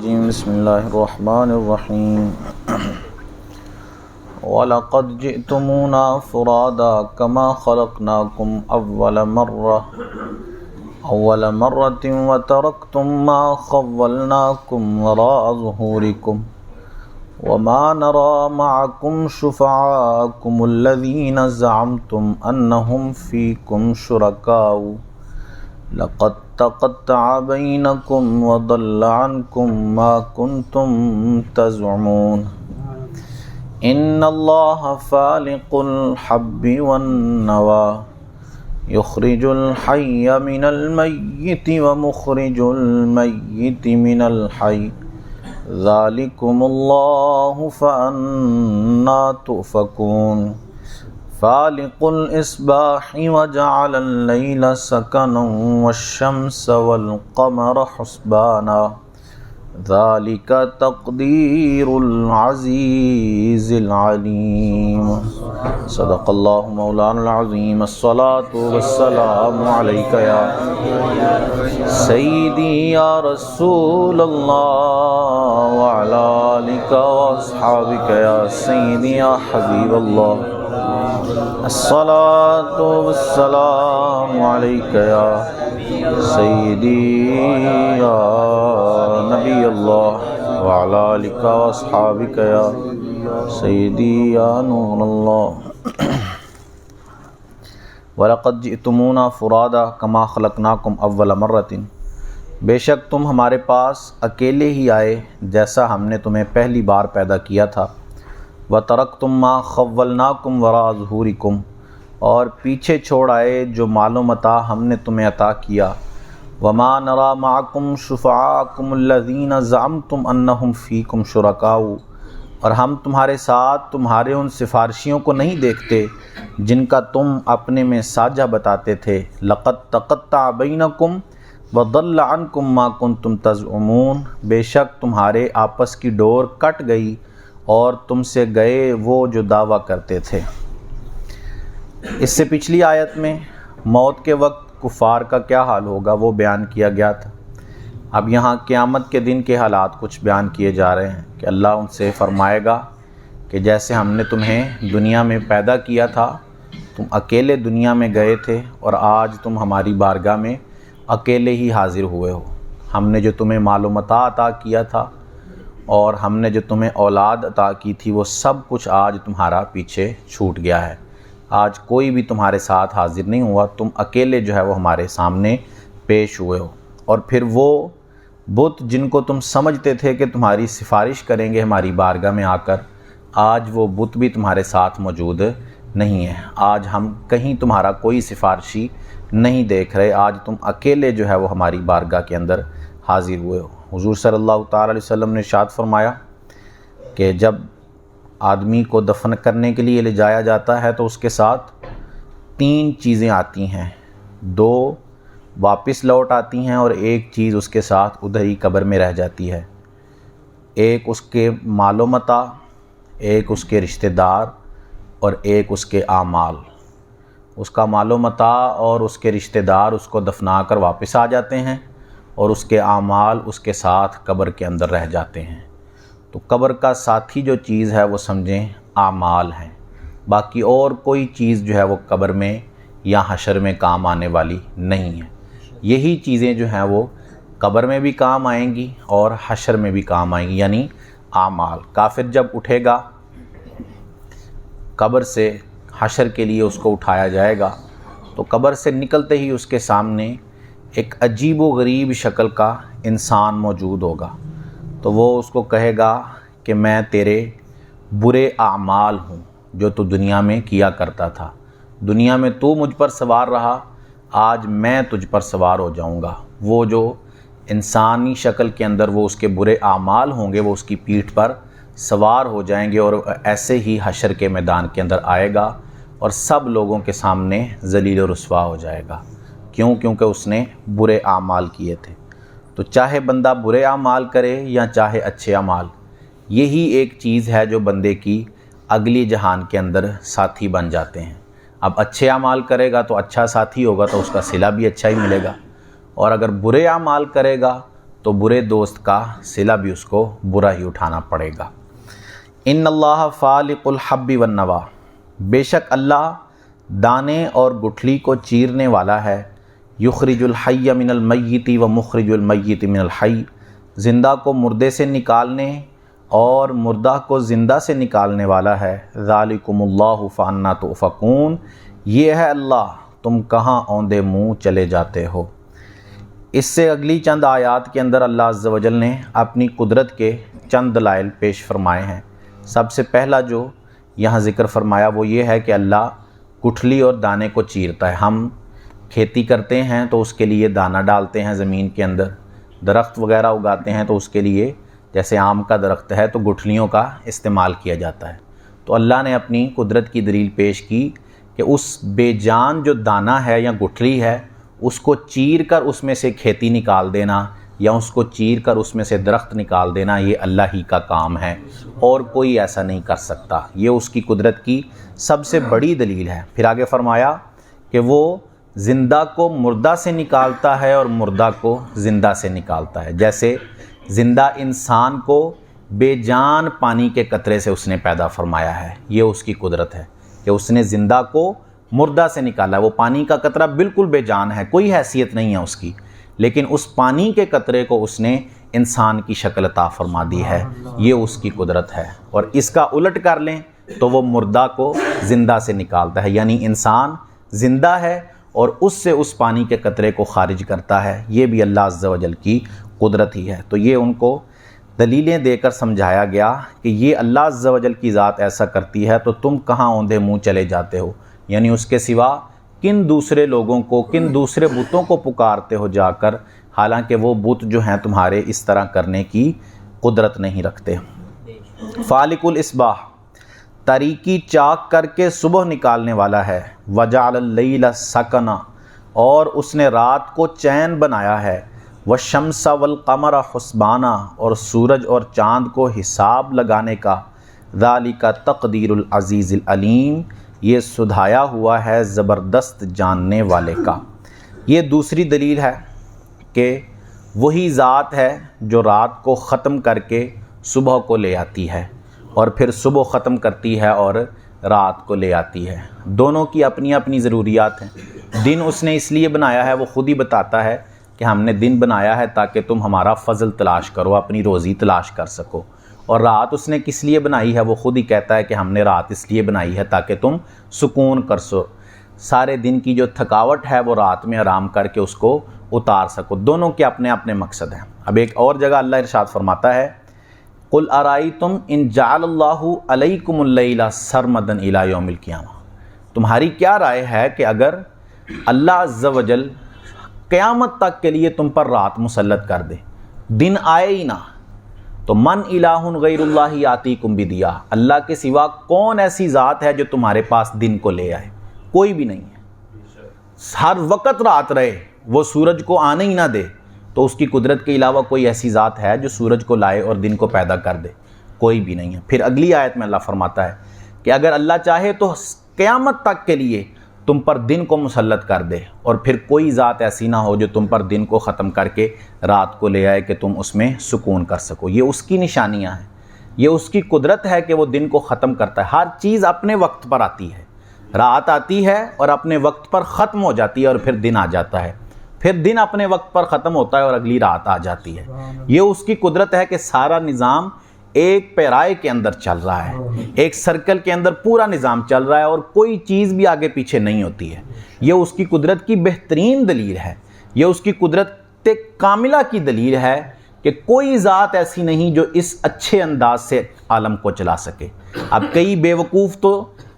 الرجیم بسم اللہ الرحمن الرحیم وَلَقَدْ جِئْتُمُونَا فُرَادَى كَمَا خَلَقْنَاكُمْ أَوَّلَ مَرَّةٍ وَتَرَكْتُمْ مَا خَوَّلْنَاكُمْ وَرَاءَ ظُهُورِكُمْ وَمَا نَرَى مَعَكُمْ شُفَعَاءَكُمُ الَّذِينَ زَعَمْتُمْ أَنَّهُمْ فِيكُمْ شُرَكَاءُ لَقَدْ تَقَطَّعَ بَيْنَكُمْ وَضَلَّ عَنْكُمْ مَا كُنْتُمْ تَزْعُمُونَ إِنَّ اللَّهَ فَالِقُ الْحَبِّ وَالنَّوَى يُخْرِجُ الْحَيَّ مِنَ الْمَيِّتِ وَمُخْرِجُ الْمَيِّتِ مِنَ الْحَيِّ ذَلِكُمُ اللَّهُ فَأَنَّى تُؤْفَكُونَ فالق الإصباح وجعل الليل سكنا والشمس والقمر حسبانا ذلك تقدير العزيز العليم صدق الله مولانا العظيم الصلاة والسلام عليك يا سيدي يا رسول الله وعلى آلك وأصحابك يا سيدي يا حبيب الله الصلاة والسلام عليك يا سيدي يا نبي الله وعلى آلك وأصحابك يا سيدي يا نور الله وَلَقَدْ جِئْتُمُونَا فُرَادَى كَمَا خَلَقْنَاكُمْ أَوَّلَ مَرَّةٍ بے شک تم ہمارے پاس اکیلے ہی آئے جیسا ہم نے تمہیں پہلی بار پیدا کیا تھا وَتَرَكْتُمْ مَا خَوَّلْنَاكُمْ وَرَاءَ ظُهُورِكُمْ اور پیچھے چھوڑ آئے جو مال و متاع ہم نے تمہیں عطا کیا وَمَا نَرَى مَعَكُمْ شُفَعَاءَكُمُ الَّذِينَ زَعَمْتُمْ أَنَّهُمْ فِيكُمْ شُرَكَاءُ اور ہم تمہارے ساتھ تمہارے ان سفارشیوں کو نہیں دیکھتے جن کا تم اپنے میں ساجھا بتاتے تھے لَقَدْ تَقَطَّعَ بَيْنَكُمْ وَضَلَّ عَنْكُمْ مَا كُنْتُمْ تَزْعُمُونَ بے شک تمہارے آپس کی ڈور کٹ گئی اور تم سے گئے وہ جو دعویٰ کرتے تھے۔ اس سے پچھلی آیت میں موت کے وقت کفار کا کیا حال ہوگا وہ بیان کیا گیا تھا۔ اب یہاں قیامت کے دن کے حالات کچھ بیان کیے جا رہے ہیں کہ اللہ ان سے فرمائے گا کہ جیسے ہم نے تمہیں دنیا میں پیدا کیا تھا تم اکیلے دنیا میں گئے تھے اور آج تم ہماری بارگاہ میں اکیلے ہی حاضر ہوئے ہو۔ ہم نے جو تمہیں مال و متاع عطا کیا تھا اور ہم نے جو تمہیں اولاد عطا کی تھی وہ سب کچھ آج تمہارا پیچھے چھوٹ گیا ہے۔ آج کوئی بھی تمہارے ساتھ حاضر نہیں ہوا، تم اکیلے جو ہے وہ ہمارے سامنے پیش ہوئے ہو۔ اور پھر وہ بت جن کو تم سمجھتے تھے کہ تمہاری سفارش کریں گے ہماری بارگاہ میں آ کر، آج وہ بت بھی تمہارے ساتھ موجود نہیں ہے۔ آج ہم کہیں تمہارا کوئی سفارشی نہیں دیکھ رہے، آج تم اکیلے جو ہے وہ ہماری بارگاہ کے اندر حاضر ہوئے ہو۔ حضور صلی اللہ تعالیٰ علیہ وسلم نے ارشاد فرمایا کہ جب آدمی کو دفن کرنے کے لیے لے جایا جاتا ہے تو اس کے ساتھ 3 چیزیں آتی ہیں، 2 واپس لوٹ آتی ہیں اور 1 چیز اس کے ساتھ ادھر ہی قبر میں رہ جاتی ہے۔ ایک اس کے مال و متاع، ایک اس کے رشتہ دار اور ایک اس کے اعمال۔ اس کا مال و متاع اور اس کے رشتہ دار اس کو دفنا کر واپس آ جاتے ہیں اور اس کے اعمال اس کے ساتھ قبر کے اندر رہ جاتے ہیں۔ تو قبر کا ساتھی جو چیز ہے وہ سمجھیں اعمال ہیں، باقی اور کوئی چیز جو ہے وہ قبر میں یا حشر میں کام آنے والی نہیں ہے۔ یہی چیزیں جو ہیں وہ قبر میں بھی کام آئیں گی اور حشر میں بھی کام آئیں گی، یعنی اعمال۔ کافر جب اٹھے گا قبر سے، حشر کے لیے اس کو اٹھایا جائے گا تو قبر سے نکلتے ہی اس کے سامنے ایک عجیب و غریب شکل کا انسان موجود ہوگا، تو وہ اس کو کہے گا کہ میں تیرے برے اعمال ہوں جو تو دنیا میں کیا کرتا تھا، دنیا میں تو مجھ پر سوار رہا، آج میں تجھ پر سوار ہو جاؤں گا۔ وہ جو انسانی شکل کے اندر وہ اس کے برے اعمال ہوں گے وہ اس کی پیٹھ پر سوار ہو جائیں گے اور ایسے ہی حشر کے میدان کے اندر آئے گا اور سب لوگوں کے سامنے ذلیل و رسوا ہو جائے گا۔ کیونکہ اس نے برے اعمال کیے تھے۔ تو چاہے بندہ برے اعمال کرے یا چاہے اچھے اعمال، یہی ایک چیز ہے جو بندے کی اگلی جہان کے اندر ساتھی بن جاتے ہیں۔ اب اچھے اعمال کرے گا تو اچھا ساتھی ہوگا تو اس کا صلہ بھی اچھا ہی ملے گا، اور اگر برے اعمال کرے گا تو برے دوست کا صلہ بھی اس کو برا ہی اٹھانا پڑے گا۔ ان اللہ فالق الحب والنوا، بے شک اللہ دانے اور گٹھلی کو چیرنے والا ہے۔ یخرج الحی من المیت و مخرج المیت من الحی، زندہ کو مردے سے نکالنے اور مردہ کو زندہ سے نکالنے والا ہے۔ ذالکم اللہ فانا تؤفکون، یہ ہے اللہ، تم کہاں اوندے منہ چلے جاتے ہو۔ اس سے اگلی چند آیات کے اندر اللہ عز و جل نے اپنی قدرت کے چند دلائل پیش فرمائے ہیں۔ سب سے پہلا جو یہاں ذکر فرمایا وہ یہ ہے کہ اللہ گٹھلی اور دانے کو چیرتا ہے۔ ہم کھیتی کرتے ہیں تو اس کے لیے دانہ ڈالتے ہیں زمین کے اندر، درخت وغیرہ اگاتے ہیں تو اس کے لیے جیسے آم کا درخت ہے تو گٹھلیوں کا استعمال کیا جاتا ہے۔ تو اللہ نے اپنی قدرت کی دلیل پیش کی کہ اس بے جان جو دانہ ہے یا گٹھلی ہے اس کو چیر کر اس میں سے کھیتی نکال دینا یا اس کو چیر کر اس میں سے درخت نکال دینا، یہ اللہ ہی کا کام ہے اور کوئی ایسا نہیں کر سکتا۔ یہ اس کی قدرت کی سب سے بڑی دلیل ہے۔ پھر آگے فرمایا کہ وہ زندہ کو مردہ سے نکالتا ہے اور مردہ کو زندہ سے نکالتا ہے۔ جیسے زندہ انسان کو بے جان پانی کے قطرے سے اس نے پیدا فرمایا ہے، یہ اس کی قدرت ہے کہ اس نے زندہ کو مردہ سے نکالا ہے۔ وہ پانی کا قطرہ بالکل بے جان ہے، کوئی حیثیت نہیں ہے اس کی، لیکن اس پانی کے قطرے کو اس نے انسان کی شکل عطا فرما دی ہے، یہ اس کی قدرت ہے۔ اور اس کا الٹ کر لیں تو وہ مردہ کو زندہ سے نکالتا ہے، یعنی انسان زندہ ہے اور اس سے اس پانی کے قطرے کو خارج کرتا ہے، یہ بھی اللہ عز و جل کی قدرت ہی ہے۔ تو یہ ان کو دلیلیں دے کر سمجھایا گیا کہ یہ اللہ عز و جل کی ذات ایسا کرتی ہے تو تم کہاں اوندھے منہ چلے جاتے ہو، یعنی اس کے سوا کن دوسرے لوگوں کو، کن دوسرے بتوں کو پکارتے ہو جا کر، حالانکہ وہ بت جو ہیں تمہارے اس طرح کرنے کی قدرت نہیں رکھتے۔ فالق الاصباح، تاریکی چاک کر کے صبح نکالنے والا ہے۔ وجعل اللیل سکنا، اور اس نے رات کو چین بنایا ہے۔ والشمس والقمر حسبانا، اور سورج اور چاند کو حساب لگانے کا۔ ذالک تقدیر العزیز العلیم، یہ سدھایا ہوا ہے زبردست جاننے والے کا۔ یہ دوسری دلیل ہے کہ وہی ذات ہے جو رات کو ختم کر کے صبح کو لے آتی ہے اور پھر صبح ختم کرتی ہے اور رات کو لے آتی ہے۔ دونوں کی اپنی اپنی ضروریات ہیں۔ دن اس نے اس لیے بنایا ہے، وہ خود ہی بتاتا ہے کہ ہم نے دن بنایا ہے تاکہ تم ہمارا فضل تلاش کرو، اپنی روزی تلاش کر سکو۔ اور رات اس نے کس لیے بنائی ہے، وہ خود ہی کہتا ہے کہ ہم نے رات اس لیے بنائی ہے تاکہ تم سکون کر سو، سارے دن کی جو تھکاوٹ ہے وہ رات میں آرام کر کے اس کو اتار سکو۔ دونوں کے اپنے اپنے مقصد ہیں۔ اب ایک اور جگہ اللہ ارشاد فرماتا ہے قُلْ أَرَأَيْتُمْ إِنْ جَعَلَ اللَّهُ عَلَيْكُمُ اللَّيْلَ سَرْمَدًا إِلَى يَوْمِ الْقِيَامَةِ، تمہاری کیا رائے ہے کہ اگر اللہ عز و جل قیامت تک کے لیے تم پر رات مسلط کر دے، دن آئے ہی نہ، تو من الہ غیر اللہ یاتیکم بدیا، اللہ کے سوا کون ایسی ذات ہے جو تمہارے پاس دن کو لے آئے؟ کوئی بھی نہیں ہے۔ ہر وقت رات رہے، وہ سورج کو آنے ہی نہ دے، تو اس کی قدرت کے علاوہ کوئی ایسی ذات ہے جو سورج کو لائے اور دن کو پیدا کر دے؟ کوئی بھی نہیں ہے۔ پھر اگلی آیت میں اللہ فرماتا ہے کہ اگر اللہ چاہے تو قیامت تک کے لیے تم پر دن کو مسلط کر دے، اور پھر کوئی ذات ایسی نہ ہو جو تم پر دن کو ختم کر کے رات کو لے آئے کہ تم اس میں سکون کر سکو۔ یہ اس کی نشانیاں ہیں، یہ اس کی قدرت ہے کہ وہ دن کو ختم کرتا ہے۔ ہر چیز اپنے وقت پر آتی ہے، رات آتی ہے اور اپنے وقت پر ختم ہو جاتی ہے اور پھر دن آ جاتا ہے، پھر دن اپنے وقت پر ختم ہوتا ہے اور اگلی رات آ جاتی ہے۔ یہ اس کی قدرت ہے کہ سارا نظام ایک پیرائے کے اندر چل رہا ہے، ایک سرکل کے اندر پورا نظام چل رہا ہے اور کوئی چیز بھی آگے پیچھے نہیں ہوتی ہے۔ یہ اس کی قدرت کی بہترین دلیل ہے، یہ اس کی قدرت کاملہ کی دلیل ہے کہ کوئی ذات ایسی نہیں جو اس اچھے انداز سے عالم کو چلا سکے۔ اب کئی بیوقوف تو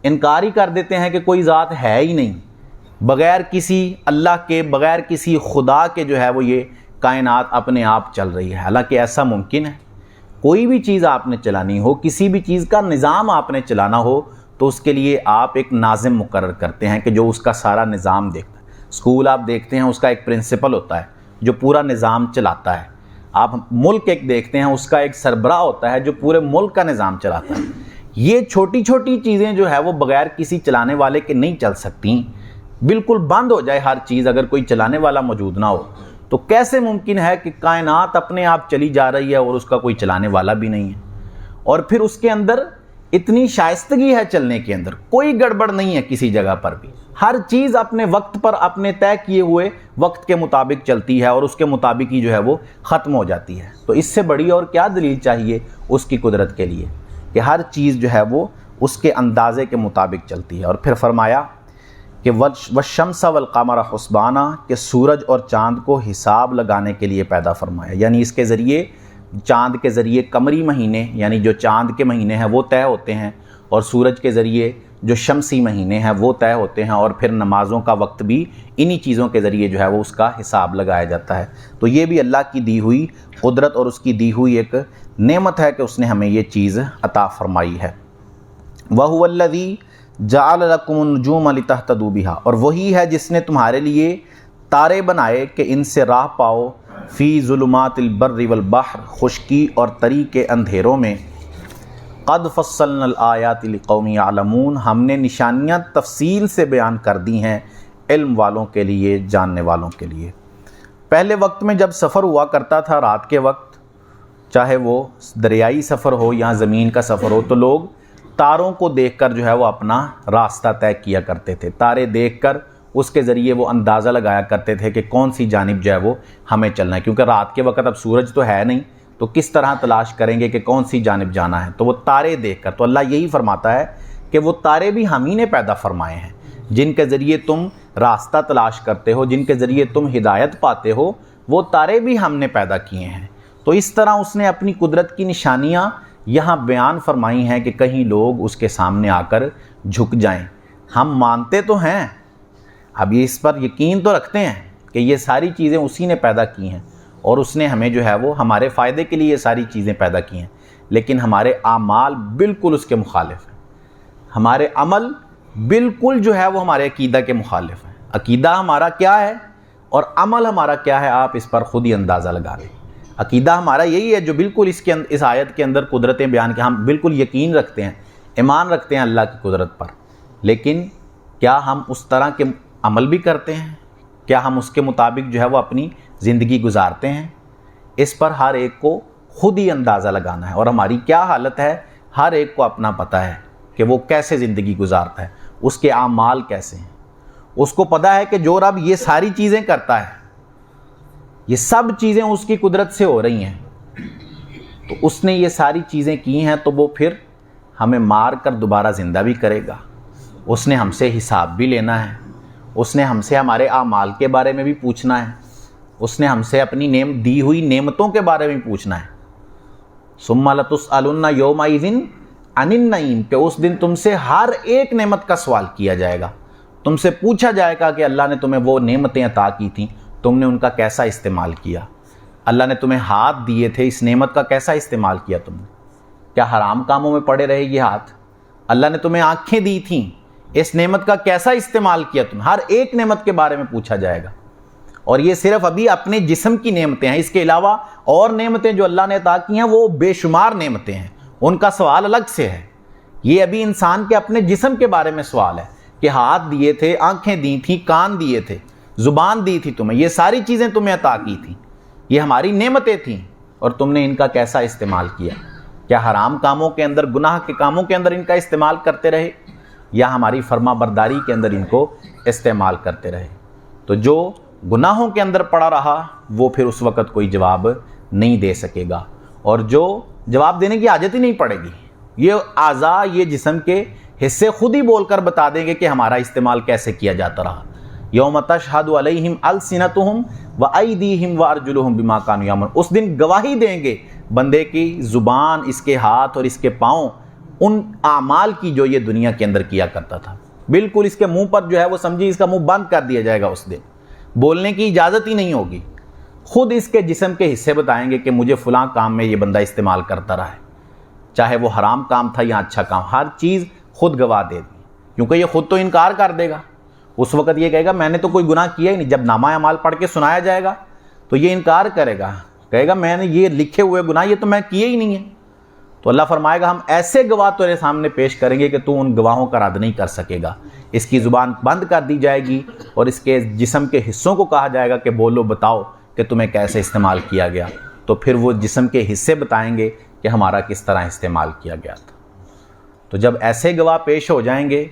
انکار ہی کر دیتے ہیں کہ کوئی ذات ہے ہی نہیں، بغیر کسی اللہ کے، بغیر کسی خدا کے جو ہے وہ یہ کائنات اپنے آپ چل رہی ہے، حالانکہ ایسا ممکن ہے۔ کوئی بھی چیز آپ نے چلانی ہو، کسی بھی چیز کا نظام آپ نے چلانا ہو تو اس کے لیے آپ ایک ناظم مقرر کرتے ہیں کہ جو اس کا سارا نظام دیکھتا ہے۔ اسکول آپ دیکھتے ہیں، اس کا ایک پرنسپل ہوتا ہے جو پورا نظام چلاتا ہے۔ آپ ملک ایک دیکھتے ہیں، اس کا ایک سربراہ ہوتا ہے جو پورے ملک کا نظام چلاتا ہے۔ یہ چھوٹی چھوٹی چیزیں جو ہے وہ بغیر کسی چلانے والے کے نہیں چل سکتی، بالکل بند ہو جائے ہر چیز، اگر کوئی چلانے والا موجود نہ ہو تو کیسے ممکن ہے کہ کائنات اپنے آپ چلی جا رہی ہے اور اس کا کوئی چلانے والا بھی نہیں ہے، اور پھر اس کے اندر اتنی شائستگی ہے چلنے کے اندر، کوئی گڑبڑ نہیں ہے کسی جگہ پر بھی، ہر چیز اپنے وقت پر اپنے طے کیے ہوئے وقت کے مطابق چلتی ہے اور اس کے مطابق ہی جو ہے وہ ختم ہو جاتی ہے۔ تو اس سے بڑی اور کیا دلیل چاہیے اس کی قدرت کے لیے کہ ہر چیز جو ہے وہ اس کے اندازے کے مطابق چلتی ہے۔ اور پھر فرمایا کہ والشمس والقمر حسبانا، کہ سورج اور چاند کو حساب لگانے کے لیے پیدا فرمایا، یعنی اس کے ذریعے، چاند کے ذریعے قمری مہینے یعنی جو چاند کے مہینے ہیں وہ طے ہوتے ہیں، اور سورج کے ذریعے جو شمسی مہینے ہیں وہ طے ہوتے ہیں، اور پھر نمازوں کا وقت بھی انہی چیزوں کے ذریعے جو ہے وہ اس کا حساب لگایا جاتا ہے۔ تو یہ بھی اللہ کی دی ہوئی قدرت اور اس کی دی ہوئی ایک نعمت ہے کہ اس نے ہمیں یہ چیز عطا فرمائی ہے۔ وَهُوَ الَّذِي جَعَلَ لَكُمُ النُّجُومَ لِتَهْتَدُوا بِهَا، اور وہی ہے جس نے تمہارے لیے تارے بنائے کہ ان سے راہ پاؤ، فی ظلمات البر والبحر، خشکی اور تری کے اندھیروں میں، قد فصلنا الآیات لقوم یعلمون، ہم نے نشانیاں تفصیل سے بیان کر دی ہیں علم والوں کے لیے، جاننے والوں کے لیے۔ پہلے وقت میں جب سفر ہوا کرتا تھا رات کے وقت، چاہے وہ دریائی سفر ہو یا زمین کا سفر ہو، تو لوگ تاروں کو دیکھ کر جو ہے وہ اپنا راستہ طے کیا کرتے تھے، تارے دیکھ کر اس کے ذریعے وہ اندازہ لگایا کرتے تھے کہ کون سی جانب جو ہے وہ ہمیں چلنا ہے، کیونکہ رات کے وقت اب سورج تو ہے نہیں، تو کس طرح تلاش کریں گے کہ کون سی جانب جانا ہے، تو وہ تارے دیکھ کر، تو اللہ یہی فرماتا ہے کہ وہ تارے بھی ہم ہی نے پیدا فرمائے ہیں، جن کے ذریعے تم راستہ تلاش کرتے ہو، جن کے ذریعے تم ہدایت پاتے ہو، وہ تارے بھی ہم نے پیدا کیے ہیں۔ تو اس طرح اس نے اپنی قدرت کی نشانیاں یہاں بیان فرمائی ہیں کہ کہیں لوگ اس کے سامنے آ کر جھک جائیں۔ ہم مانتے تو ہیں، اب یہ اس پر یقین تو رکھتے ہیں کہ یہ ساری چیزیں اسی نے پیدا کی ہیں اور اس نے ہمیں جو ہے وہ ہمارے فائدے کے لیے یہ ساری چیزیں پیدا کی ہیں، لیکن ہمارے اعمال بالکل اس کے مخالف ہیں، ہمارے عمل بالکل جو ہے وہ ہمارے عقیدہ کے مخالف ہیں۔ عقیدہ ہمارا کیا ہے اور عمل ہمارا کیا ہے، آپ اس پر خود ہی اندازہ لگا لیں۔ عقیدہ ہمارا یہی ہے جو بالکل اس آیت کے اندر قدرتیں بیان کہ ہم بالکل یقین رکھتے ہیں، ایمان رکھتے ہیں اللہ کی قدرت پر، لیکن کیا ہم اس طرح کے عمل بھی کرتے ہیں؟ کیا ہم اس کے مطابق جو ہے وہ اپنی زندگی گزارتے ہیں؟ اس پر ہر ایک کو خود ہی اندازہ لگانا ہے، اور ہماری کیا حالت ہے ہر ایک کو اپنا پتہ ہے کہ وہ کیسے زندگی گزارتا ہے، اس کے اعمال کیسے ہیں۔ اس کو پتہ ہے کہ جو رب یہ ساری چیزیں کرتا ہے، یہ سب چیزیں اس کی قدرت سے ہو رہی ہیں، تو اس نے یہ ساری چیزیں کی ہیں، تو وہ پھر ہمیں مار کر دوبارہ زندہ بھی کرے گا، اس نے ہم سے حساب بھی لینا ہے، اس نے ہم سے ہمارے اعمال کے بارے میں بھی پوچھنا ہے، اس نے ہم سے اپنی دی ہوئی نعمتوں کے بارے میں پوچھنا ہے۔ ثم لتسألن یومئذ عن النعیم، کہ اس دن تم سے ہر ایک نعمت کا سوال کیا جائے گا، تم سے پوچھا جائے گا کہ اللہ نے تمہیں وہ نعمتیں عطا کی تھیں، تم نے ان کا کیسا استعمال کیا، اللہ نے تمہیں ہاتھ دیے تھے، اس نعمت کا کیسا استعمال کیا تم نے، کیا حرام کاموں میں پڑے رہے یہ ہاتھ؟ اللہ نے تمہیں آنکھیں دی تھیں، اس نعمت کا کیسا استعمال کیا تم؟ ہر ایک نعمت کے بارے میں پوچھا جائے گا، اور یہ صرف ابھی اپنے جسم کی نعمتیں ہیں، اس کے علاوہ اور نعمتیں جو اللہ نے عطا کی ہیں وہ بے شمار نعمتیں ہیں، ان کا سوال الگ سے ہے۔ یہ ابھی انسان کے اپنے جسم کے بارے میں سوال ہے کہ ہاتھ دیے تھے، آنکھیں دی تھیں، کان دیے تھے، زبان دی تھی تمہیں، یہ ساری چیزیں تمہیں عطا کی تھیں، یہ ہماری نعمتیں تھیں، اور تم نے ان کا کیسا استعمال کیا؟ کیا حرام کاموں کے اندر، گناہ کے کاموں کے اندر ان کا استعمال کرتے رہے، یا ہماری فرما برداری کے اندر ان کو استعمال کرتے رہے؟ تو جو گناہوں کے اندر پڑا رہا وہ پھر اس وقت کوئی جواب نہیں دے سکے گا، اور جو جواب دینے کی حاجت ہی نہیں پڑے گی، یہ اعضاء، یہ جسم کے حصے خود ہی بول کر بتا دیں گے کہ ہمارا استعمال کیسے کیا جاتا رہا۔ یوم تشہد علیہم السنتہم وایدیہم وارجلہم بما کانوا یعملون، اس دن گواہی دیں گے بندے کی زبان، اس کے ہاتھ اور اس کے پاؤں ان اعمال کی جو یہ دنیا کے اندر کیا کرتا تھا۔ بالکل اس کے منہ پر جو ہے وہ سمجھی اس کا منہ بند کر دیا جائے گا، اس دن بولنے کی اجازت ہی نہیں ہوگی، خود اس کے جسم کے حصے بتائیں گے کہ مجھے فلاں کام میں یہ بندہ استعمال کرتا رہا ہے، چاہے وہ حرام کام تھا یا اچھا کام، ہر چیز خود گواہ دے دی، کیونکہ یہ خود تو انکار کر دے گا، اس وقت یہ کہے گا میں نے تو کوئی گناہ کیا ہی نہیں۔ جب نامہ اعمال پڑھ کے سنایا جائے گا تو یہ انکار کرے گا، کہے گا میں نے یہ لکھے ہوئے گناہ یہ تو میں کیے ہی نہیں ہیں۔ تو اللہ فرمائے گا ہم ایسے گواہ تیرے سامنے پیش کریں گے کہ تو ان گواہوں کا رد نہیں کر سکے گا، اس کی زبان بند کر دی جائے گی اور اس کے جسم کے حصوں کو کہا جائے گا کہ بولو، بتاؤ کہ تمہیں کیسے استعمال کیا گیا، تو پھر وہ جسم کے حصے بتائیں گے کہ ہمارا کس طرح استعمال کیا گیا تھا۔ تو جب ایسے گواہ پیش ہو جائیں گے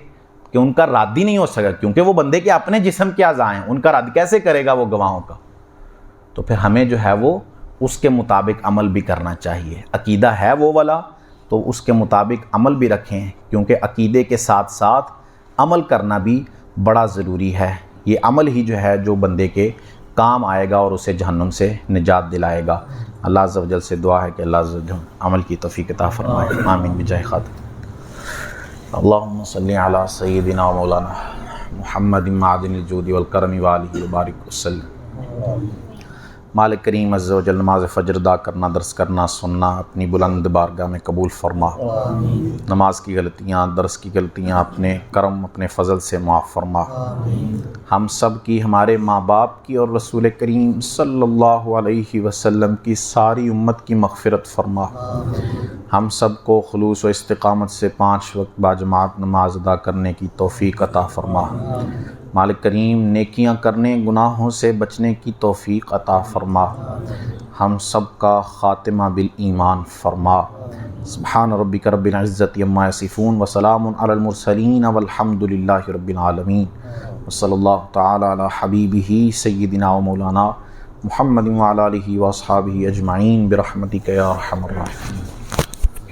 کہ ان کا رد ہی نہیں ہو سکا، کیونکہ وہ بندے کے اپنے جسم کے اعضاء ہیں، ان کا رد کیسے کرے گا وہ گواہوں کا، تو پھر ہمیں جو ہے وہ اس کے مطابق عمل بھی کرنا چاہیے۔ عقیدہ ہے وہ والا تو اس کے مطابق عمل بھی رکھیں، کیونکہ عقیدے کے ساتھ ساتھ عمل کرنا بھی بڑا ضروری ہے۔ یہ عمل ہی جو ہے جو بندے کے کام آئے گا اور اسے جہنم سے نجات دلائے گا۔ اللہ عز و جل سے دعا ہے کہ اللہ عز و جل عمل کی توفیق عطا فرمائے، آمین بجاہ خاتم۔ اللہم صلی علی سیدنا و مولانا محمد معدن الجود والکرم وآلہ وبارک وسلم۔ مالک کریم عز و جل نماز فجر ادا کرنا، درس کرنا، سننا اپنی بلند بارگاہ میں قبول فرما۔ نماز کی غلطیاں، درس کی غلطیاں اپنے کرم، اپنے فضل سے معاف فرما۔ ہم سب کی، ہمارے ماں باپ کی اور رسول کریم صلی اللہ علیہ وسلم کی ساری امت کی مغفرت فرما۔ ہم سب کو خلوص و استقامت سے 5 وقت باجماعت نماز ادا کرنے کی توفیق عطا فرما۔ مالک کریم نیکیاں کرنے، گناہوں سے بچنے کی توفیق عطا فرما۔ ہم سب کا خاتمہ بالایمان فرما۔ سبحان ربک رب العزت عما یصفون وسلام علی المرسلین والحمد للہ رب العالمین، وصلی اللہ تعالی علی حبیبہ سیدنا و مولانا محمد وعلی آلہ واصحابہ اجمعین برحمتک یا ارحم الراحمین۔